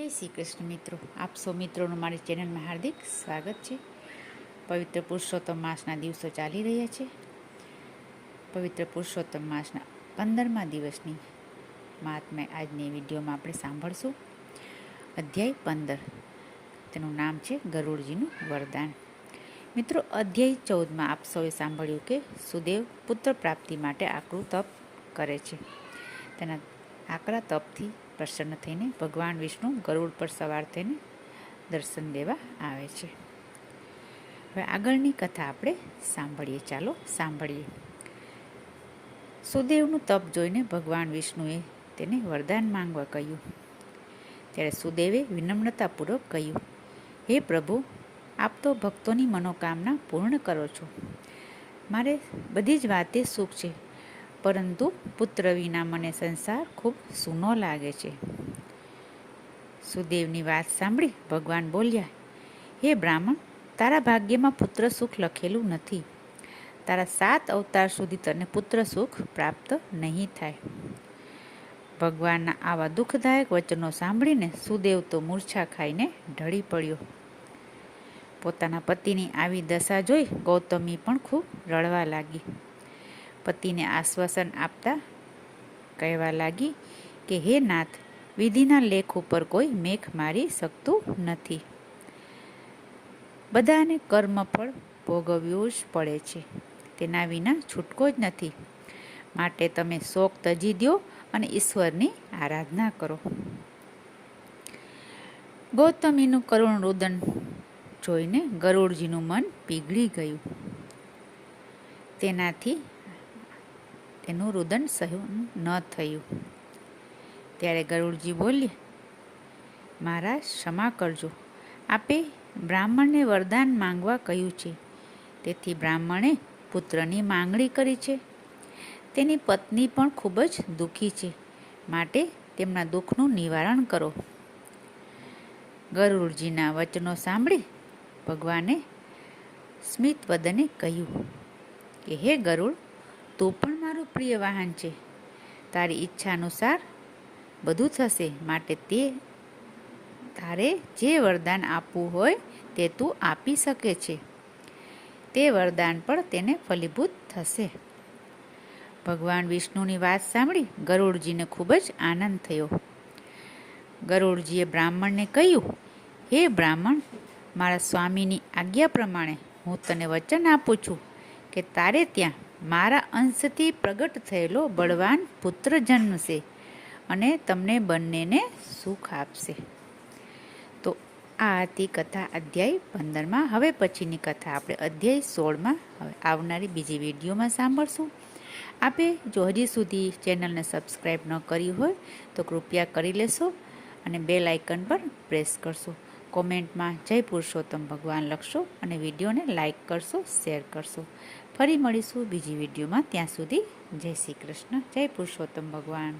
જય શ્રી કૃષ્ણ મિત્રો, આપ સૌ મિત્રોનું મારી ચેનલમાં હાર્દિક સ્વાગત છે. પવિત્ર પુરુષોત્તમ માસના દિવસો ચાલી રહ્યા છે. પવિત્ર પુરુષોત્તમ માસના 15મા દિવસની મહાત્મ્ય આજની વિડીયોમાં આપણે સાંભળશું. અધ્યાય 15, તેનું નામ છે ગરુડજીનું વરદાન. મિત્રો, અધ્યાય 14માં આપ સૌએ સાંભળ્યું કે સુદેવ પુત્ર પ્રાપ્તિ માટે આકરું તપ કરે છે. તેના આકરા તપથી પ્રસન્ન થઈને ભગવાન વિષ્ણુ ગરુડ પર સવાર થઈને દર્શન દેવા આવે છે. હવે આગળની કથા આપણે સાંભળીએ. ચાલો સાંભળીએ. સુદેવનું તપ જોઈને ભગવાન વિષ્ણુએ તેને વરદાન માંગવા કહ્યું. ત્યારે સુદેવે વિનમ્રતાપૂર્વક કહ્યું, હે પ્રભુ, આપ તો ભક્તોની મનોકામના પૂર્ણ કરો છો. મારે બધી જ વાતે સુખ છે, પરંતુ પુત્ર વિના મને સંસાર ખૂબ સૂનો લાગે છે. સુદેવની વાત સાંભળી ભગવાન બોલ્યા, હે બ્રાહ્મણ, તારા ભાગ્યમાં પુત્ર સુખ લખેલું નથી. તારા 7 અવતાર સુધી તને પુત્ર સુખ પ્રાપ્ત નહીં થાય. ભગવાનના આવા દુઃખદાયક વચનો સાંભળીને સુદેવ તો મૂર્છા ખાઈને ઢળી પડ્યો. પોતાના પતિની આવી દશા જોઈ ગૌતમી પણ ખૂબ રડવા લાગી. પતિને આશ્વાસન આપતા કહેવા લાગી કે હે નાથ, વિધિના લેખ ઉપર કોઈ મેઘ મારી શકતું નથી. બધાને કર્મફળ ભોગવવું જ પડે છે. તેના વિના છૂટકો જ નથી. માટે તમે શોક તજી દો અને ઈશ્વરની આરાધના કરો. ગૌતમીનું કરુણ રુદન જોઈને ગરુડજીનું મન પીગળી ગયું. તેનાથી તેનું રુદન સહન ન થયું. ત્યારે ગરુડજી બોલ્યા, મહારાજ, ક્ષમા કરજો. આપે બ્રાહ્મણને વરદાન માંગવા કહ્યું છે, તેથી બ્રાહ્મણે પુત્રની માંગણી કરી છે. તેની પત્ની પણ ખૂબ જ દુઃખી છે, માટે તેમના દુઃખનું નિવારણ કરો. ગરુડજીના વચનો સાંભળી ભગવાને સ્મિત વદને કહ્યું કે હે ગરુડ, તું પણ મારું પ્રિય વાહન છે. તારી ઈચ્છા અનુસાર બધું થશે. માટે તારે જે વરદાન આપવું હોય તે તું આપી શકે છે. તે વરદાન પણ તેને ફલીભૂત થશે. ભગવાન વિષ્ણુની વાત સાંભળી ગરુડજીને ખૂબ જ આનંદ થયો. ગરુડજીએ બ્રાહ્મણને કહ્યું, હે બ્રાહ્મણ, મારા સ્વામીની આજ્ઞા પ્રમાણે હું તને વચન આપું છું કે તારે ત્યાં મારા અંશથી પ્રગટ થયેલો બળવાન પુત્ર જન્મશે અને તમને બંનેને સુખ આપશે. તો આ હતી કથા અધ્યાય 15માં. હવે પછીની કથા આપણે અધ્યાય 16માં હવે આવનારી બીજી વિડીયોમાં સાંભળશું. આપે જો હજી સુધી ચેનલને સબસ્ક્રાઈબ ન કરી હોય તો કૃપયા કરી લેશો અને બેલ આઇકન પર પ્રેસ કરશો. કોમેન્ટમાં જય પુરુષોત્તમ ભગવાન લખશો અને વિડીયોને લાઈક કરશો, શેર કરશો. ફરી મળીશું બીજી વિડીયોમાં. ત્યાં સુધી જય શ્રી કૃષ્ણ, જય પુરુષોત્તમ ભગવાન.